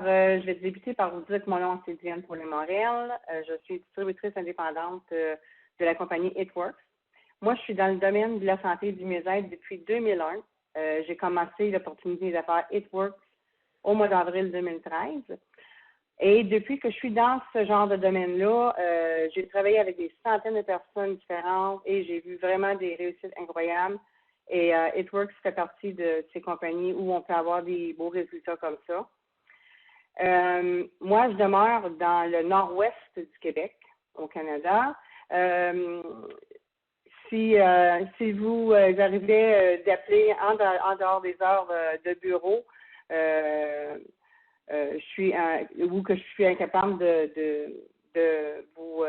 je vais débuter par vous dire que mon nom, c'est Diane Paulet-Morel. Je suis distributrice indépendante de la compagnie It Works. Moi, je suis dans le domaine de la santé et du mieux-être depuis 2001. J'ai commencé l'opportunité d'affaires It Works au mois d'avril 2013. Et depuis que je suis dans ce genre de domaine-là, j'ai travaillé avec des centaines de personnes différentes et j'ai vu vraiment des réussites incroyables. Et It Works fait partie de ces compagnies où on peut avoir des beaux résultats comme ça. Moi, je demeure dans le nord-ouest du Québec, au Canada. Si vous arrivez d'appeler en dehors des heures de bureau, ou que je suis incapable de vous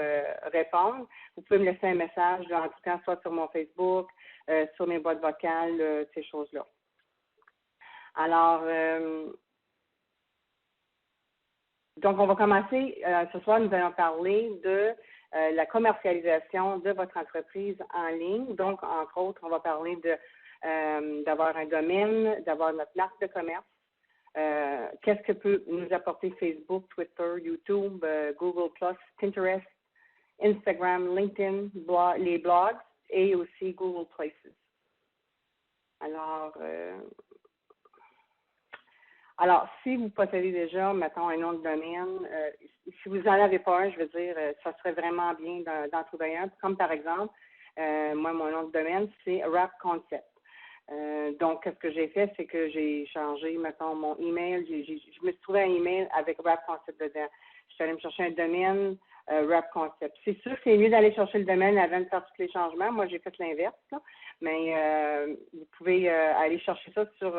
répondre, vous pouvez me laisser un message en tout cas soit sur mon Facebook, sur mes boîtes vocales, ces choses-là. Alors, donc, on va commencer ce soir, nous allons parler de la commercialisation de votre entreprise en ligne. Donc, entre autres, on va parler d'avoir un domaine, d'avoir notre marque de commerce. Qu'est-ce que peut nous apporter Facebook, Twitter, YouTube, Google+, Pinterest, Instagram, LinkedIn, les blogs et aussi Google Places. Alors, si vous possédez déjà, mettons, un nom de domaine, si vous n'en avez pas un, je veux dire, ça serait vraiment bien d'en trouver un. Comme par exemple, moi, mon nom de domaine, c'est Wrap Concept. Donc, ce que j'ai fait, c'est que j'ai changé, mettons, mon email. Je me suis trouvé un email avec Wrap Concept dedans. Je suis allée me chercher un domaine, Wrap Concept. C'est sûr que c'est mieux d'aller chercher le domaine avant de faire tous les changements. Moi, j'ai fait l'inverse, mais vous pouvez aller chercher ça sur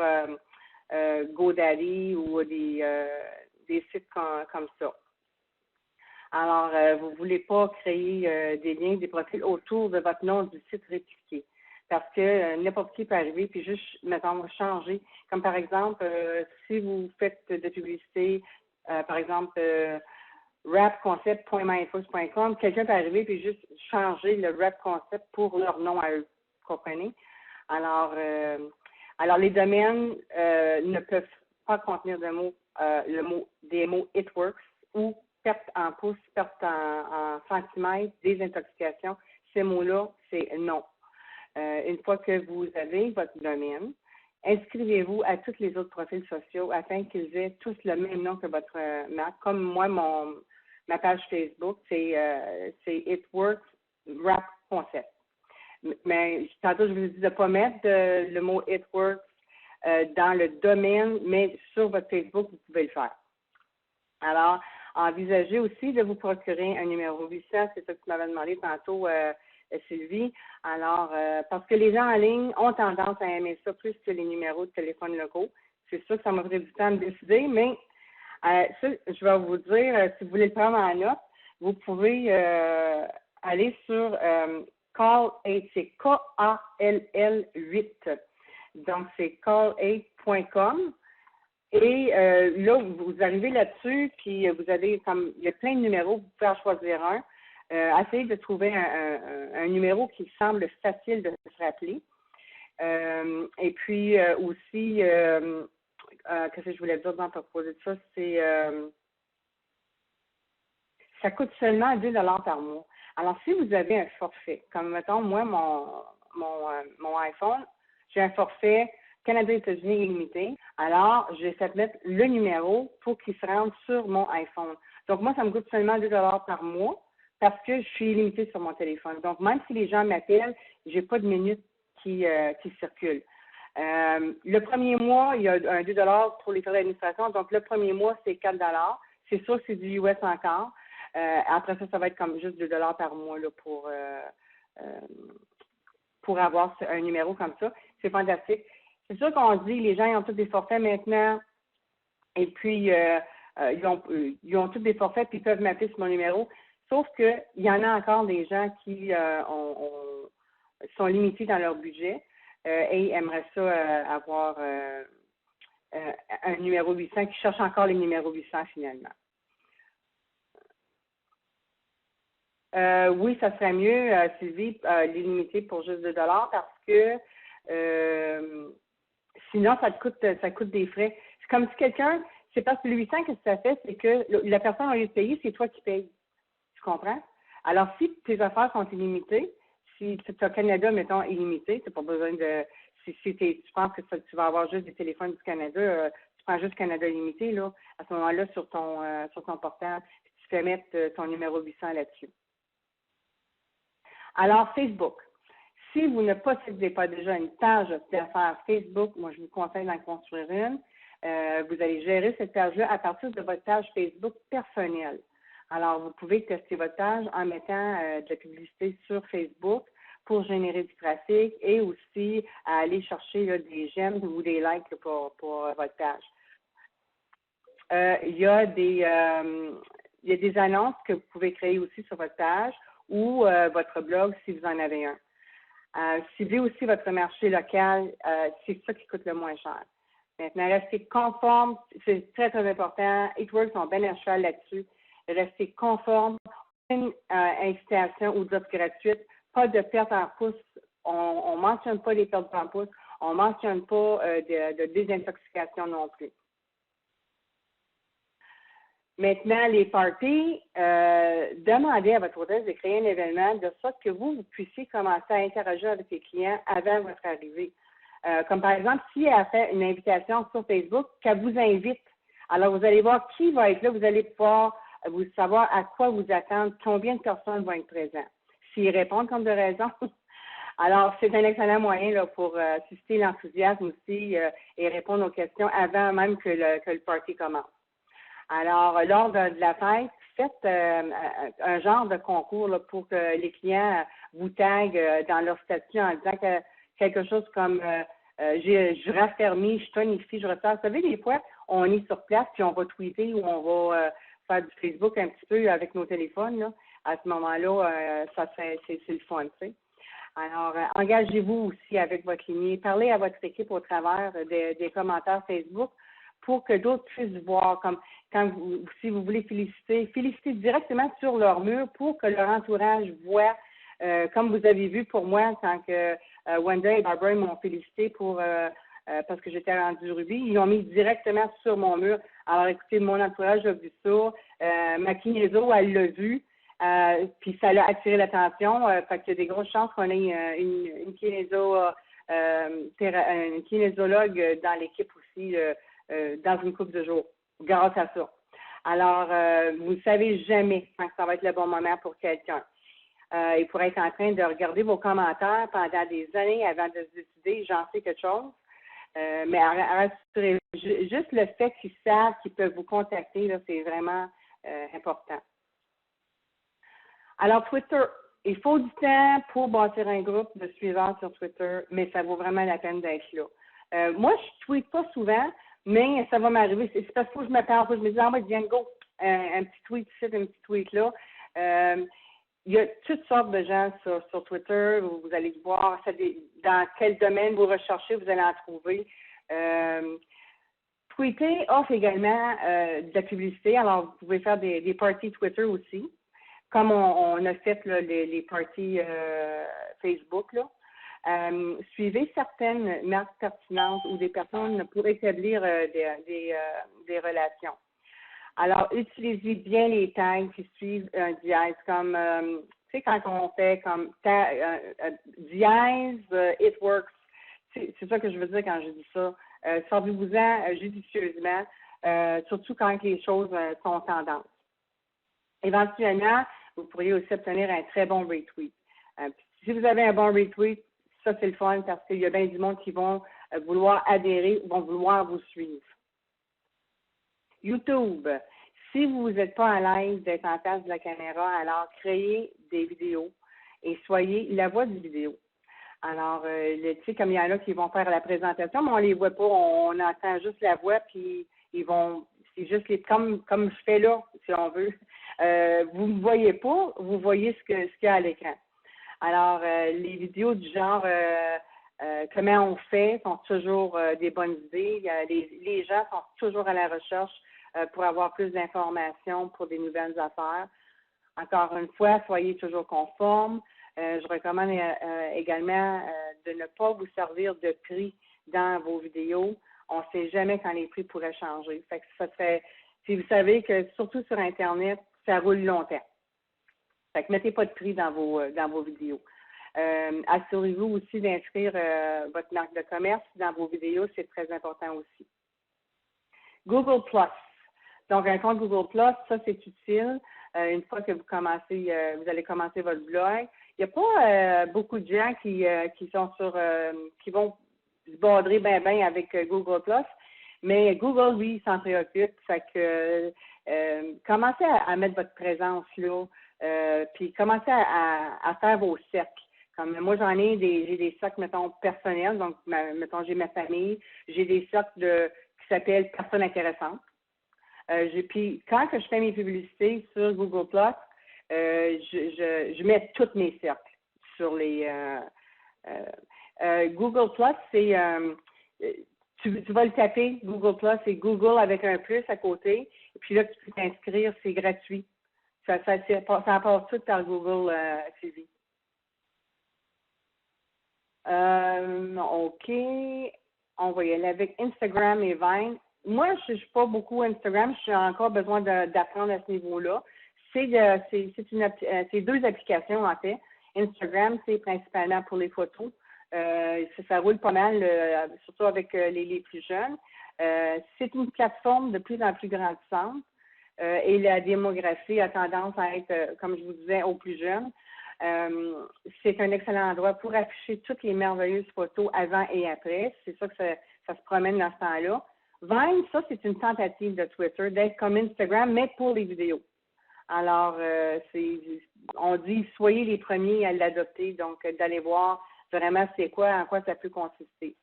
GoDaddy ou des sites comme ça. Alors, vous ne voulez pas créer des liens, des profils autour de votre nom du site répliqué. Parce que n'importe qui peut arriver puis juste, mettons, changer. Comme par exemple, si vous faites de publicité, par exemple, rapconcept.myinfos.com, quelqu'un peut arriver puis juste changer le Wrap Concept pour leur nom à eux. Vous comprenez? Alors, les domaines ne peuvent pas contenir des mots It Works ou perte en pouces, perte en centimètres, désintoxication. Ces mots-là, c'est non. Une fois que vous avez votre domaine, inscrivez-vous à tous les autres profils sociaux afin qu'ils aient tous le même nom que votre marque. Comme moi, ma page Facebook, c'est It Works Wrap Concept. Mais tantôt, je vous dis de ne pas mettre le mot It Works dans le domaine, mais sur votre Facebook, vous pouvez le faire. Alors, envisagez aussi de vous procurer un numéro 800, c'est ça que tu m'avais demandé tantôt, Sylvie. Alors, parce que les gens en ligne ont tendance à aimer ça plus que les numéros de téléphone locaux. C'est sûr que ça m'a pris du temps de décider, mais ça, je vais vous dire, si vous voulez le prendre en note, vous pouvez aller sur Call8, c'est K-A-L-L 8. Donc, c'est call8.com. Et là, vous arrivez là-dessus, puis vous avez il y a plein de numéros, vous pouvez en choisir un. Essayez de trouver un numéro qui semble facile de se rappeler. Et puis aussi, qu'est-ce que je voulais dire dans propos de ça, c'est ça coûte seulement 2 $ par mois. Alors, si vous avez un forfait, comme mettons, moi, mon iPhone, j'ai un forfait Canada-États-Unis illimité. Alors, j'ai fait mettre le numéro pour qu'il se rende sur mon iPhone. Donc, moi, ça me coûte seulement 2 $ par mois parce que je suis illimitée sur mon téléphone. Donc, même si les gens m'appellent, j'ai pas de minutes qui circulent. Le premier mois, il y a un 2 $ pour les frais d'administration. Donc, le premier mois, c'est 4 $. C'est sûr, c'est du US encore. Après ça, ça va être comme juste 2 $ par mois là, pour avoir un numéro comme ça. C'est fantastique. C'est sûr qu'on dit les gens ils ont tous des forfaits maintenant et puis ils ont tous des forfaits puis ils peuvent m'appeler sur mon numéro. Sauf qu'il y en a encore des gens qui sont limités dans leur budget et aimeraient ça avoir un numéro 800 qui cherchent encore les numéros 800 finalement. Oui, ça serait mieux, Sylvie, les limiter pour juste 2 $ parce que sinon, ça coûte des frais. C'est comme si quelqu'un, c'est parce que le 800, qu'est-ce que ça fait? C'est que la personne, au lieu de payer, c'est toi qui payes. Tu comprends? Alors, si tes affaires sont illimitées, si tu as Canada, mettons, illimité, tu n'as pas besoin de... Si tu penses que tu vas avoir juste des téléphones du Canada, tu prends juste Canada illimité, là, à ce moment-là, sur ton portable, tu fais mettre ton numéro 800 là-dessus. Alors, Facebook. Si vous ne possédez pas déjà une page d'affaires Facebook, moi, je vous conseille d'en construire une. Vous allez gérer cette page-là à partir de votre page Facebook personnelle. Alors, vous pouvez tester votre page en mettant de la publicité sur Facebook pour générer du trafic et aussi aller chercher là, des j'aime ou des likes là, pour votre page. Il y a des annonces que vous pouvez créer aussi sur votre page ou votre blog si vous en avez un. Ciblez aussi votre marché local, c'est ça qui coûte le moins cher. Maintenant, restez conforme, c'est très, très important. HitWorks sont bien à cheval là-dessus. Restez conforme, une incitation ou d'offres gratuites, pas de perte en pouce. On ne mentionne pas les pertes en pouce, on ne mentionne pas de désintoxication non plus. Maintenant, les parties, demandez à votre hôtesse de créer un événement de sorte que vous puissiez commencer à interagir avec les clients avant votre arrivée. Comme par exemple, si elle a fait une invitation sur Facebook, qu'elle vous invite. Alors, vous allez voir qui va être là, vous allez pouvoir vous savoir à quoi vous attendre, combien de personnes vont être présentes. S'ils répondent comme de raison. Alors, c'est un excellent moyen là, pour susciter l'enthousiasme aussi et répondre aux questions avant même que le party commence. Alors, lors de la fête, faites un genre de concours là, pour que les clients vous taguent dans leur statut en disant que quelque chose comme je raffermis, je tonifie, je ressors. Vous savez, des fois, on est sur place puis on va tweeter ou on va faire du Facebook un petit peu avec nos téléphones. Là. À ce moment-là, c'est le fun, tu sais. Alors, engagez-vous aussi avec votre lignée. Parlez à votre équipe au travers des commentaires Facebook pour que d'autres puissent voir, comme si vous voulez féliciter directement sur leur mur pour que leur entourage voit, comme vous avez vu pour moi, quand que Wanda et Barbara m'ont félicité parce que j'étais rendue rubis, ils l'ont mis directement sur mon mur. Alors, écoutez, mon entourage a vu ça, ma kinéso, elle l'a vu, puis ça l'a attiré l'attention, fait qu'il y a des grosses chances qu'on ait une kinésiologue dans l'équipe aussi, dans une couple de jours, grâce à ça. Alors, vous ne savez jamais quand ça va être le bon moment pour quelqu'un. Il pourrait être en train de regarder vos commentaires pendant des années avant de se décider, j'en sais quelque chose. Mais rassurez-vous, juste le fait qu'ils savent qu'ils peuvent vous contacter, là, c'est vraiment important. Alors, Twitter, il faut du temps pour bâtir un groupe de suivants sur Twitter, mais ça vaut vraiment la peine d'être là. Moi, je ne tweete pas souvent, mais ça va m'arriver. C'est parce que je me parle, je me dis, moi, viens go, un petit tweet ici, un petit tweet là. Il y a toutes sortes de gens sur Twitter. Vous allez voir dans quel domaine vous recherchez, vous allez en trouver. Tweeter offre également de la publicité. Alors, vous pouvez faire des parties Twitter aussi, comme on a fait là, les parties Facebook. Là. Suivez certaines marques pertinentes ou des personnes pour établir des relations. Alors, utilisez bien les tags qui suivent un dièse, comme, tu sais, quand on fait comme dièse, it works. C'est ça que je veux dire quand je dis ça. Servez-vous-en judicieusement, surtout quand les choses sont tendances. Éventuellement, vous pourriez aussi obtenir un très bon retweet. Si vous avez un bon retweet, ça, c'est le fun parce qu'il y a bien du monde qui vont vouloir adhérer, vont vouloir vous suivre. YouTube. Si vous n'êtes pas à l'aise d'être en face de la caméra, alors créez des vidéos et soyez la voix du vidéo. Alors, tu sais, comme il y en a qui vont faire la présentation, mais on les voit pas, on entend juste la voix, puis ils vont, c'est juste comme je fais là, si on veut. Vous ne voyez pas, vous voyez ce qu'il y a à l'écran. Alors, les vidéos du genre comment on fait sont toujours des bonnes idées. Les gens sont toujours à la recherche pour avoir plus d'informations pour des nouvelles affaires. Encore une fois, soyez toujours conformes. Je recommande également de ne pas vous servir de prix dans vos vidéos. On ne sait jamais quand les prix pourraient changer. Fait que ça fait, si vous savez que surtout sur Internet, ça roule longtemps. Fait que mettez pas de prix dans vos vidéos. Assurez-vous aussi d'inscrire votre marque de commerce dans vos vidéos, c'est très important aussi. Google Plus. Donc, un compte Google Plus, ça, c'est utile. Une fois que vous allez commencer votre blog. Il n'y a pas beaucoup de gens qui sont qui vont se bordrer bien avec Google Plus, mais Google, lui, il s'en préoccupe. Fait que commencez à mettre votre présence là, puis commencez à faire vos cercles. Comme moi, j'ai des cercles, mettons, personnels, donc mettons, j'ai ma famille, j'ai des cercles qui s'appellent personnes intéressantes. Puis quand que je fais mes publicités sur Google Plus, je mets tous mes cercles sur les Google Plus, c'est tu vas le taper, Google Plus, c'est Google avec un plus à côté, et puis là, tu peux t'inscrire, c'est gratuit. Ça passe tout par Google TV. OK. On va y aller avec Instagram et Vine. Moi, je ne suis pas beaucoup Instagram. J'ai encore besoin d'apprendre à ce niveau-là. C'est deux applications, en fait. Instagram, c'est principalement pour les photos. Ça roule pas mal, surtout avec les plus jeunes. C'est une plateforme de plus en plus grandissante et la démographie a tendance à être, comme je vous disais, aux plus jeunes. C'est un excellent endroit pour afficher toutes les merveilleuses photos avant et après. C'est ça que ça se promène dans ce temps-là. Vine, ça, c'est une tentative de Twitter d'être comme Instagram, mais pour les vidéos. Alors, on dit, soyez les premiers à l'adopter, donc d'aller voir vraiment c'est quoi, en quoi ça peut consister.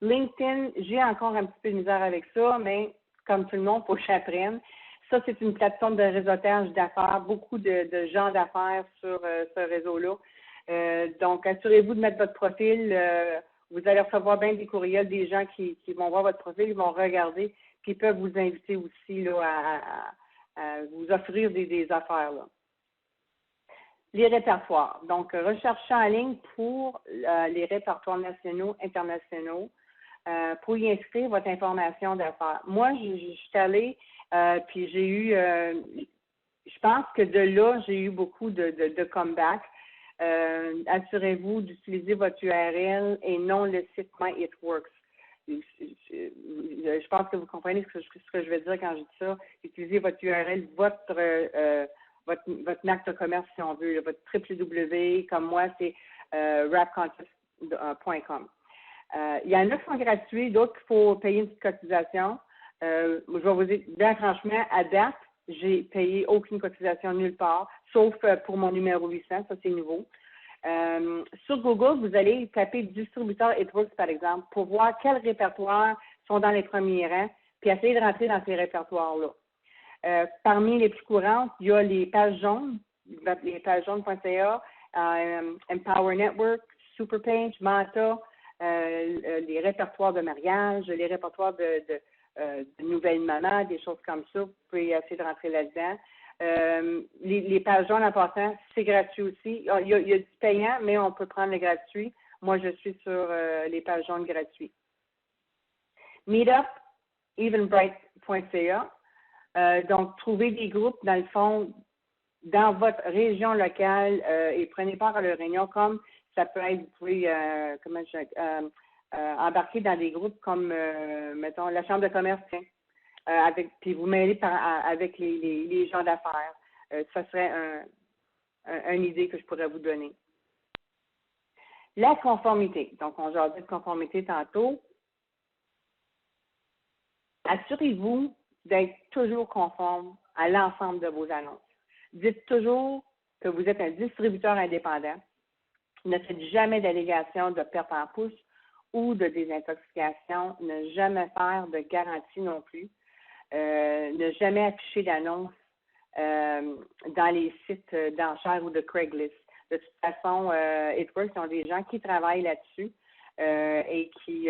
LinkedIn, j'ai encore un petit peu de misère avec ça, mais comme tout le monde, il faut que j'apprenne. Ça, c'est une plateforme de réseautage d'affaires, beaucoup de gens d'affaires sur ce réseau-là. Donc, assurez-vous de mettre votre profil. Vous allez recevoir bien des courriels des gens qui vont voir votre profil, ils vont regarder, puis ils peuvent vous inviter aussi là, à vous offrir des affaires. Là. Les répertoires. Donc, recherchez en ligne pour les répertoires nationaux, internationaux, pour y inscrire votre information d'affaires. Moi, je suis allée, puis j'ai eu, je pense que de là, j'ai eu beaucoup de comeback. Assurez-vous d'utiliser votre URL et non le site MyItWorks. Je pense que vous comprenez ce que je veux dire quand je dis ça. Utilisez votre URL, votre marque de commerce, si on veut, votre www, comme moi, c'est rapcontest.com. Il y en a qui sont gratuits, d'autres qu'il faut payer une petite cotisation. Je vais vous dire, bien franchement, à date, j'ai payé aucune cotisation nulle part, sauf pour mon numéro 800, ça c'est nouveau. Sur Google, vous allez taper distributeur Itworks, par exemple, pour voir quels répertoires sont dans les premiers rangs, puis essayer de rentrer dans ces répertoires-là. Parmi les plus courantes, il y a les pages jaunes, les pages jaunes.ca, Empower Network, Superpage, Manta, les répertoires de mariage, les répertoires de nouvelles mamans, des choses comme ça. Vous pouvez essayer de rentrer là-dedans. Les pages jaunes en passant, c'est gratuit aussi. Il y a du payant, mais on peut prendre le gratuit. Moi, je suis sur les pages jaunes gratuits. Meetup, eventbrite.ca. Donc, trouvez des groupes, dans le fond, dans votre région locale et prenez part à leurs réunions comme ça peut être, vous pouvez embarquer dans des groupes comme, mettons, la Chambre de commerce, puis vous mêlez avec les gens d'affaires. Ça serait une idée que je pourrais vous donner. La conformité. Donc, on a dit de conformité tantôt. Assurez-vous d'être toujours conforme à l'ensemble de vos annonces. Dites toujours que vous êtes un distributeur indépendant. Ne faites jamais d'allégation de perte en pouce ou de désintoxication. Ne jamais faire de garantie non plus. Ne jamais afficher d'annonces dans les sites d'enchères ou de Craigslist. De toute façon, Itworks sont des gens qui travaillent là-dessus et qui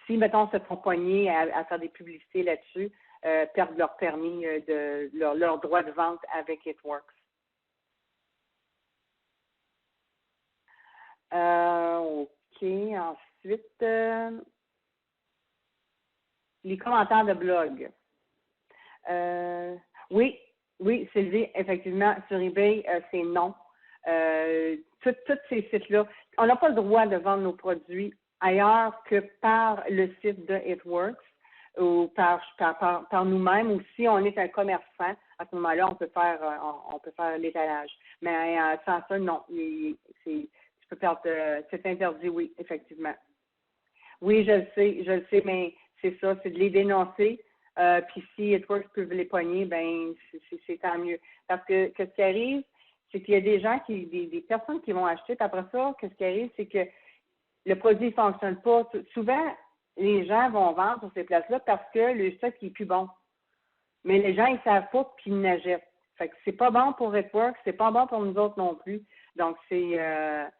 si, mettons, se font pogner à faire des publicités là-dessus, perdent leur permis, leur droit de vente avec Itworks. OK. Ensuite, les commentaires de blog. Oui, Sylvie, effectivement, sur eBay, c'est non. Tous ces sites-là, on n'a pas le droit de vendre nos produits ailleurs que par le site de It-Works ou par nous-mêmes, ou si on est un commerçant, à ce moment-là, on peut faire l'étalage. Mais sans ça, non. Tu peux perdre, c'est interdit, oui, effectivement. Oui, je le sais, mais c'est ça, c'est de les dénoncer. Puis si It-Works peut les pogner, ben c'est tant mieux. Parce que ce qui arrive, c'est qu'il y a des gens des personnes qui vont acheter, puis après ça, ce qui arrive, c'est que le produit ne fonctionne pas. Souvent, les gens vont vendre sur ces places-là parce que le stock est plus bon. Mais les gens, ils savent pas puis ils n'achètent. Fait que c'est pas bon pour It-Works, c'est pas bon pour nous autres non plus. Donc, c'est de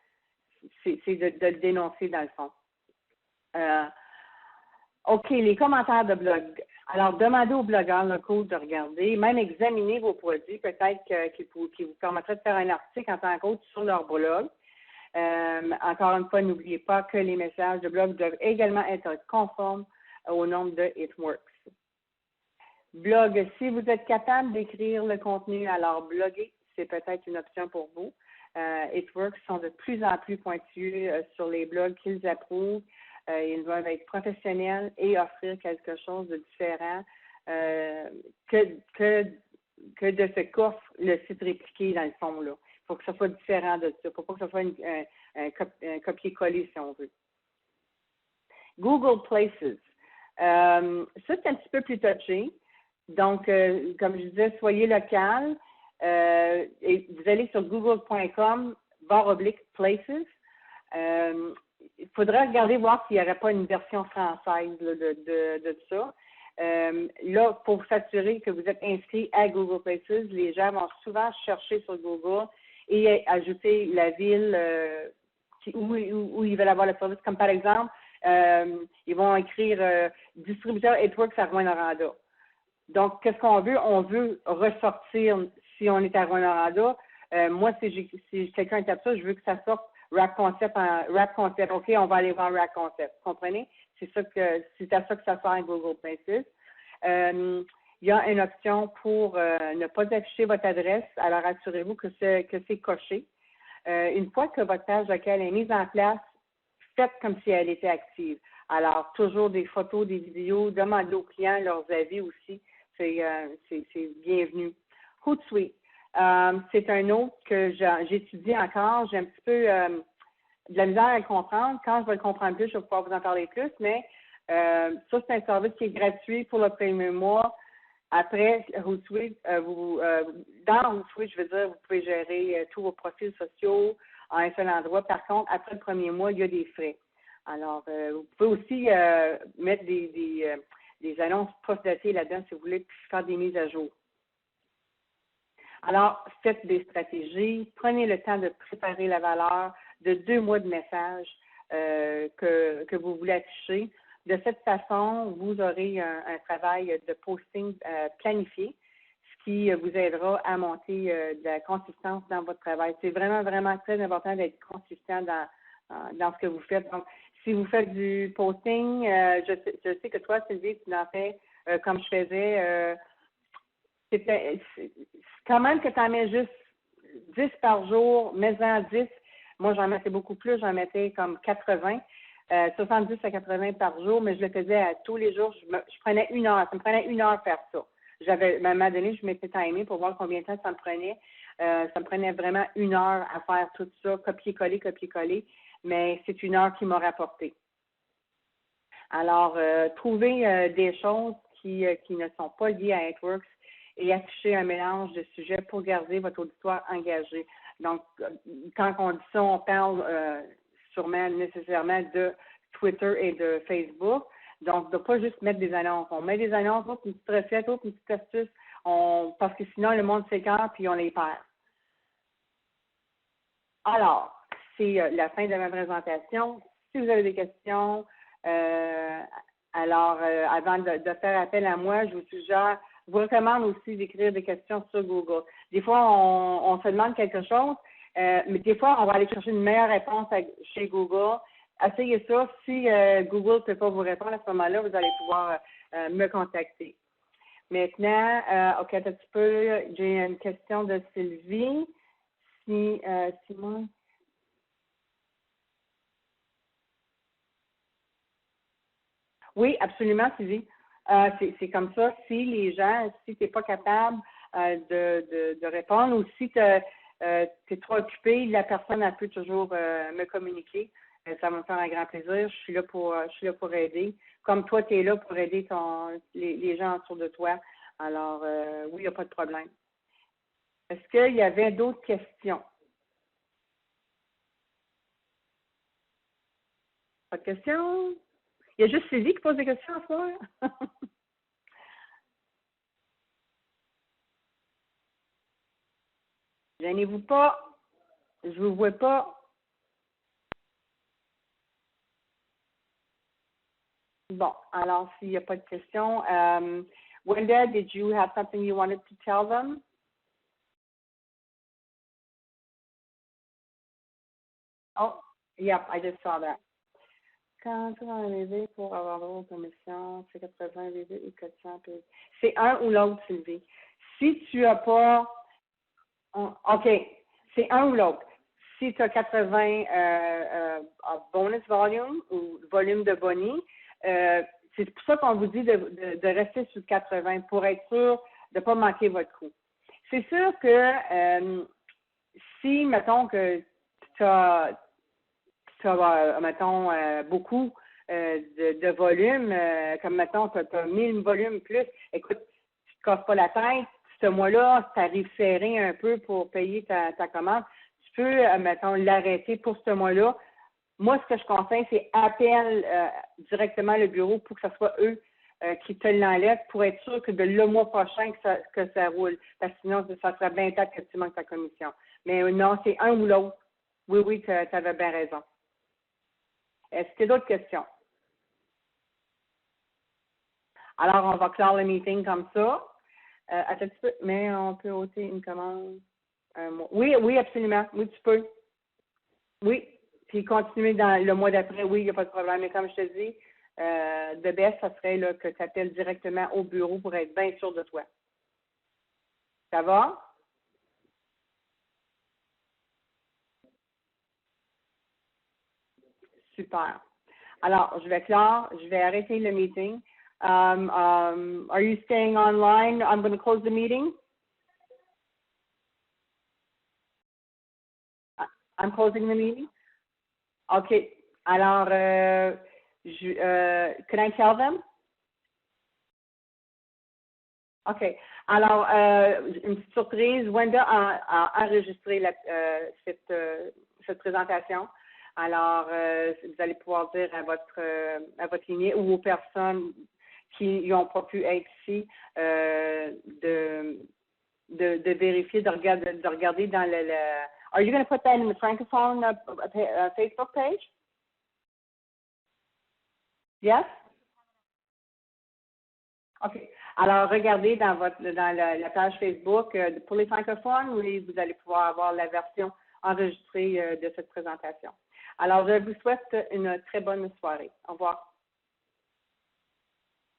le dénoncer dans le fond. OK, les commentaires de blog. Alors, demandez aux blogueurs locaux de regarder, même examiner vos produits, peut-être qui vous permettraient de faire un article en tant qu'autre sur leur blog. Encore une fois, n'oubliez pas que les messages de blog doivent également être conformes au nom de It-Works. Blog, si vous êtes capable d'écrire le contenu, alors bloguer, c'est peut-être une option pour vous. It-Works sont de plus en plus pointus sur les blogs qu'ils approuvent. Ils doivent être professionnels et offrir quelque chose de différent que de ce qu'offre le site répliqué dans le fond. Là. Il faut que ça soit différent de ça. Il ne faut pas que ce soit un copier-coller, si on veut. Google Places. Ça, c'est un petit peu plus touché. Donc, comme je disais, soyez local. Et vous allez sur google.com/places. Il faudrait regarder, voir s'il n'y aurait pas une version française là, de ça. Là, pour s'assurer que vous êtes inscrit à Google Places, les gens vont souvent chercher sur Google et ajouter la ville où ils veulent avoir le service. Comme par exemple, ils vont écrire distributeur It-Works à Rouyn-Noranda. Donc, qu'est-ce qu'on veut? On veut ressortir, si on est à Rouyn-Noranda, moi, si quelqu'un tape ça, je veux que ça sorte Rap Concept. OK, on va aller voir Rap Concept. Vous comprenez? C'est à ça que ça sert à Google Places. Il y a une option pour ne pas afficher votre adresse. Alors, assurez-vous que c'est coché. Une fois que votre page locale est mise en place, faites comme si elle était active. Alors, toujours des photos, des vidéos, demandez aux clients leurs avis aussi. C'est bienvenu. Hootsuite. C'est un autre que j'étudie encore. J'ai un petit peu de la misère à le comprendre. Quand je vais le comprendre plus, je vais pouvoir vous en parler plus. Mais ça, c'est un service qui est gratuit pour le premier mois. Après, Hootsuite, dans Hootsuite, je veux dire, vous pouvez gérer tous vos profils sociaux en un seul endroit. Par contre, après le premier mois, il y a des frais. Alors, vous pouvez aussi mettre des annonces post-datées là-dedans si vous voulez, puis faire des mises à jour. Alors, faites des stratégies, prenez le temps de préparer la valeur de 2 mois de messages que vous voulez afficher. De cette façon, vous aurez un travail de posting planifié, ce qui vous aidera à monter de la consistance dans votre travail. C'est vraiment, vraiment très important d'être consistant dans ce que vous faites. Donc, si vous faites du posting, je sais que toi, Sylvie, tu en fais comme je faisais. C'est quand même que tu en mets juste 10 par jour, mets-en 10. Moi, j'en mettais beaucoup plus, j'en mettais comme 80, 70 à 80 par jour, mais je le faisais à tous les jours. Je prenais 1 heure. Ça me prenait 1 heure faire ça. À un moment donné, je m'étais timée pour voir combien de temps ça me prenait. Ça me prenait vraiment 1 heure à faire tout ça, copier-coller, mais c'est 1 heure qui m'a rapporté. Alors, trouvez des choses qui ne sont pas liées à It-Works et afficher un mélange de sujets pour garder votre auditoire engagé. Donc, quand on dit ça, on parle sûrement nécessairement de Twitter et de Facebook. Donc, de ne pas juste mettre des annonces. On met des annonces, une petite recette, une petite astuce, parce que sinon, le monde s'écarte puis on les perd. Alors, c'est la fin de ma présentation. Si vous avez des questions, avant de faire appel à moi, je vous recommande aussi d'écrire des questions sur Google. Des fois, on se demande quelque chose, mais des fois, on va aller chercher une meilleure réponse chez Google. Essayez ça. Si Google ne peut pas vous répondre à ce moment-là, vous allez pouvoir me contacter. Maintenant, OK, un petit peu, j'ai une question de Sylvie. Simon. Oui, absolument, Sylvie. C'est comme ça. Si les gens, si tu n'es pas capable de répondre ou si tu es trop occupé, la personne elle peut toujours me communiquer. Ça va me faire un grand plaisir. Je suis là pour aider. Comme toi, tu es là pour aider les gens autour de toi. Alors, oui, il n'y a pas de problème. Est-ce qu'il y avait d'autres questions? Pas de questions? Il y a juste Sylvie qui pose des questions à soi. Gênez-vous pas. Je ne vous vois pas. Bon, alors s'il n'y a pas de questions, Wenda, did you have something you wanted to tell them? Oh, yep, I just saw that. Quand tu vas arriver pour avoir droit aux commissions, c'est 80 VV ou 400 PV. C'est un ou l'autre, Sylvie. Si tu n'as pas... OK, c'est un ou l'autre. Si tu as 80 bonus volume ou volume de boni, c'est pour ça qu'on vous dit de rester sur 80 pour être sûr de ne pas manquer votre coût. C'est sûr que si, mettons, que tu as mettons, beaucoup de volume, comme, mettons, tu as 1000 volumes plus, écoute, tu ne te casses pas la tête, ce mois-là, tu arrives serré un peu pour payer ta commande, tu peux, mettons, l'arrêter pour ce mois-là. Moi, ce que je conseille, c'est appelle directement le bureau pour que ce soit eux qui te l'enlèvent pour être sûr que le mois prochain que ça roule. Parce que sinon, ça serait bien tard que tu manques ta commission. Mais non, c'est un ou l'autre. Oui, tu avais bien raison. Est-ce qu'il y a d'autres questions? Alors, on va clore le meeting comme ça. Attends un petit peu, mais on peut ôter une commande un mois. Oui, absolument. Oui, tu peux. Oui. Puis continuer dans le mois d'après, oui, il n'y a pas de problème. Mais comme je te dis, de best, ça serait là, que tu appelles directement au bureau pour être bien sûr de toi. Ça va? Super. Alors, je vais arrêter le meeting. Are you staying online? I'm going to close the meeting. I'm closing the meeting. OK. Alors, can I tell them? OK. Alors, une petite surprise, Wenda a enregistré cette présentation. Alors, vous allez pouvoir dire à votre lignée ou aux personnes qui n'ont pas pu être ici de vérifier, de regarder dans le Are you going to put that in the Francophone Facebook page? Yes? OK. Alors, regardez dans la page Facebook pour les francophones, oui, vous allez pouvoir avoir la version enregistrée de cette présentation. Alors, je vous souhaite une très bonne soirée. Au revoir.